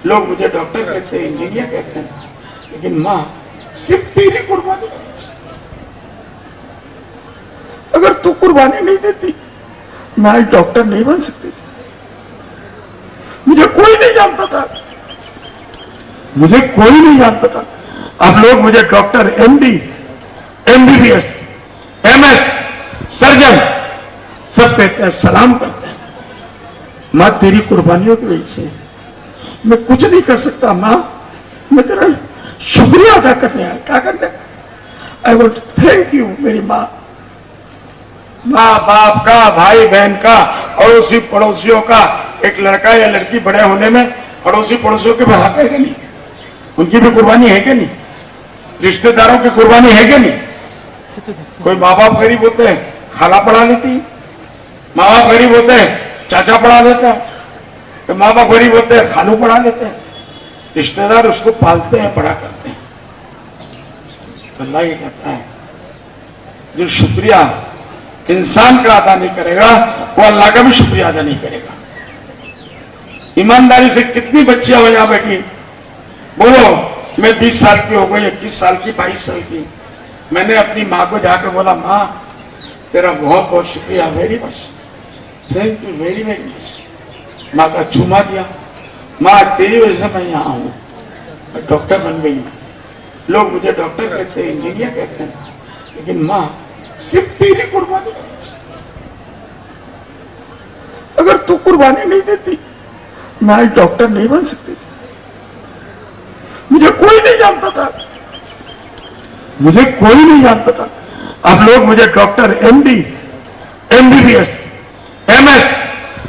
लोग मुझे डॉक्टर कहते हैं, इंजीनियर कहते हैं, लेकिन माँ सिर्फ तेरी कुर्बानी। अगर तू कुर्बानी नहीं देती मैं आज डॉक्टर नहीं बन सकती थी। मुझे कोई नहीं जानता था, मुझे कोई नहीं जानता था। अब लोग मुझे doctor, MD, MBBS, MS, surgeon सब कहते हैं, सलाम करते हैं। माँ तेरी कुर्बानियों की वजह से मैं कुछ नहीं कर सकता। माँ मैं तेरा शुक्रिया अदा करने आया। क्या करने? I want to thank you मेरी माँ। माँ बाप का, भाई बहन का, अड़ोसी पड़ोसियों का। एक लड़का या लड़की बड़े होने में अड़ोसी पड़ोसियों के हक है कि नहीं? उनकी भी कुर्बानी है कि नहीं? रिश्तेदारों की कुर्बानी है कि नहीं? कोई माँ बाप गरीब होते हैं, खाला पढ़ा लेती है। माँ बाप गरीब होते हैं, चाचा पढ़ा लेता है। माँ बाप गरीब होते हैं, खालू पढ़ा लेते हैं। रिश्तेदार उसको पालते हैं, पढ़ा करते हैं। तो अल्लाह ये कहता है जो शुक्रिया इंसान का अदा नहीं करेगा वो अल्लाह का भी शुक्रिया अदा नहीं करेगा। ईमानदारी से कितनी बच्चियां वहां बैठी, बोलो मैं 20 साल की हो गई, 21 साल की, 22 साल की। मैंने अपनी माँ को जाकर बोला, माँ तेरा बहुत बहुत शुक्रिया, very much, thank you very very much. माँ का चूमा दिया। माँ तेरी वजह से मैं यहाँ हूँ, मैं डॉक्टर बन गई। लोग मुझे डॉक्टर कहते हैं, इंजीनियर कहते हैं, लेकिन माँ सिर्फ तेरी कुर्बानी। अगर तू कुर्बानी नहीं देती मैं आज डॉक्टर नहीं बन सकती थी। मुझे कोई नहीं जानता था, मुझे कोई नहीं जानता था। अब लोग मुझे doctor, MD, MBBS, MS,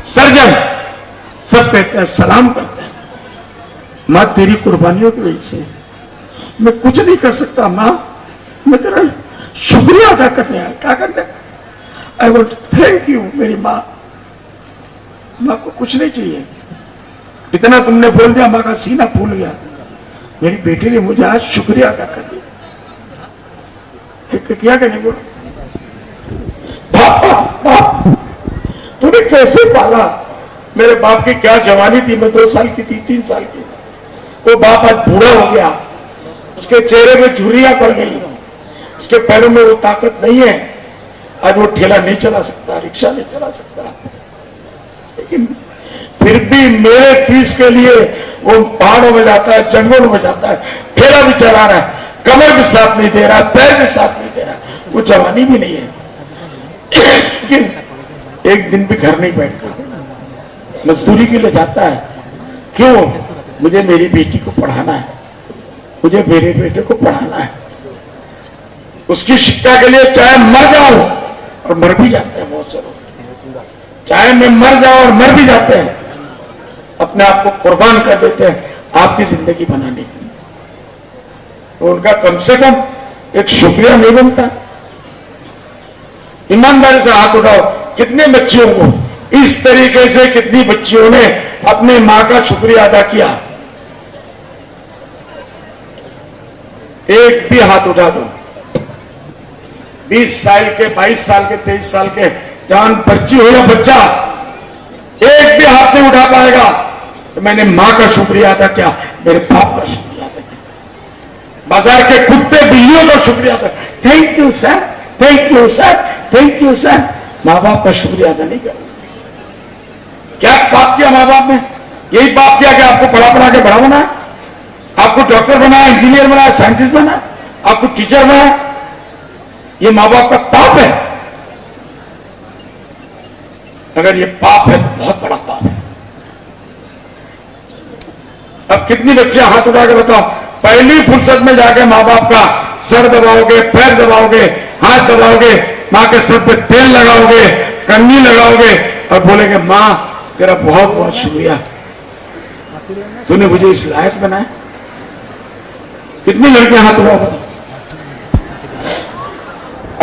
surgeon सब कहते हैं, सलाम करते हैं। माँ तेरी कुर्बानियों की वजह से मैं कुछ नहीं कर सकता। माँ मैं तेरा शुक्रिया अदा करने आया। क्या करने? I want to thank you मेरी माँ। माँ को कुछ नहीं चाहिए, इतना तुमने बोल दिया माँ का सीना फूल गया। मेरी बेटी ने मुझे आज शुक्रिया अदा कर दिया। क्या कहने बोलो, बाप तूने कैसे पाला? मेरे बाप की क्या जवानी थी, मैं 2 साल की थी, 3 साल की। वो बाप आज बूढ़ा हो गया, उसके चेहरे में झुर्रियां पड़ गई, उसके पैरों में वो ताकत नहीं है। आज वो ठेला नहीं चला सकता, रिक्शा नहीं चला सकता, लेकिन फिर भी मेरे फीस के लिए वो पहाड़ों में जाता है, जंगलों में जाता है, ठेला भी चला रहा है, कमर भी साथ नहीं दे रहा, पैर भी साथ नहीं दे रहा, वो जवानी भी नहीं है, लेकिन एक दिन भी घर नहीं बैठता, मजदूरी के लिए जाता है। क्यों? मुझे मेरी बेटी को पढ़ाना है, मुझे मेरे बेटे को पढ़ाना है। उसकी शिक्षा के लिए चाहे मर जाऊं, और मर भी जाते हैं बहुत से लोग, चाहे मैं मर जाऊं और मर भी जाते हैं, अपने आप को कुर्बान कर देते हैं आपकी जिंदगी बनाने के लिए। तो उनका कम से कम एक शुक्रिया नहीं बनता? ईमानदारी से हाथ उठाओ, कितने बच्चियों को इस तरीके से, कितनी बच्चियों ने अपनी मां का शुक्रिया अदा किया? एक भी हाथ उठा दो। 20 साल के, 22 साल के, 23 साल के जवान बच्ची हो या बच्चा, एक भी हाथ नहीं उठा पाएगा तो मैंने मां का शुक्रिया अदा किया, मेरे बाप का शुक्रिया अदा किया, बाजार के कुत्ते बिल्लियों का शुक्रिया अदा। Thank you sir, thank you sir, thank you sir. माँ बाप का शुक्रिया अदा नहीं कर। क्या पाप किया माँ बाप ने? यही पाप किया कि आपको पढ़ा पढ़ा के बड़ा बनाया, आपको डॉक्टर बनाया, इंजीनियर बनाया, साइंटिस्ट बनाया, आपको टीचर बनाया। ये माँ बाप का पाप है। अगर ये पाप है तो बहुत बड़ा पाप है। अब कितनी बच्चे हाथ उठा के बताओ, पहली फुर्सत में जाके माँ बाप का सर दबाओगे, पैर दबाओगे, हाथ दबाओगे, माँ के सर पे तेल लगाओगे, कंघी लगाओगे और बोलेंगे माँ तेरा बहुत बहुत शुक्रिया, तूने मुझे इस लायक बनाया। कितनी लड़कियां हाथ उठा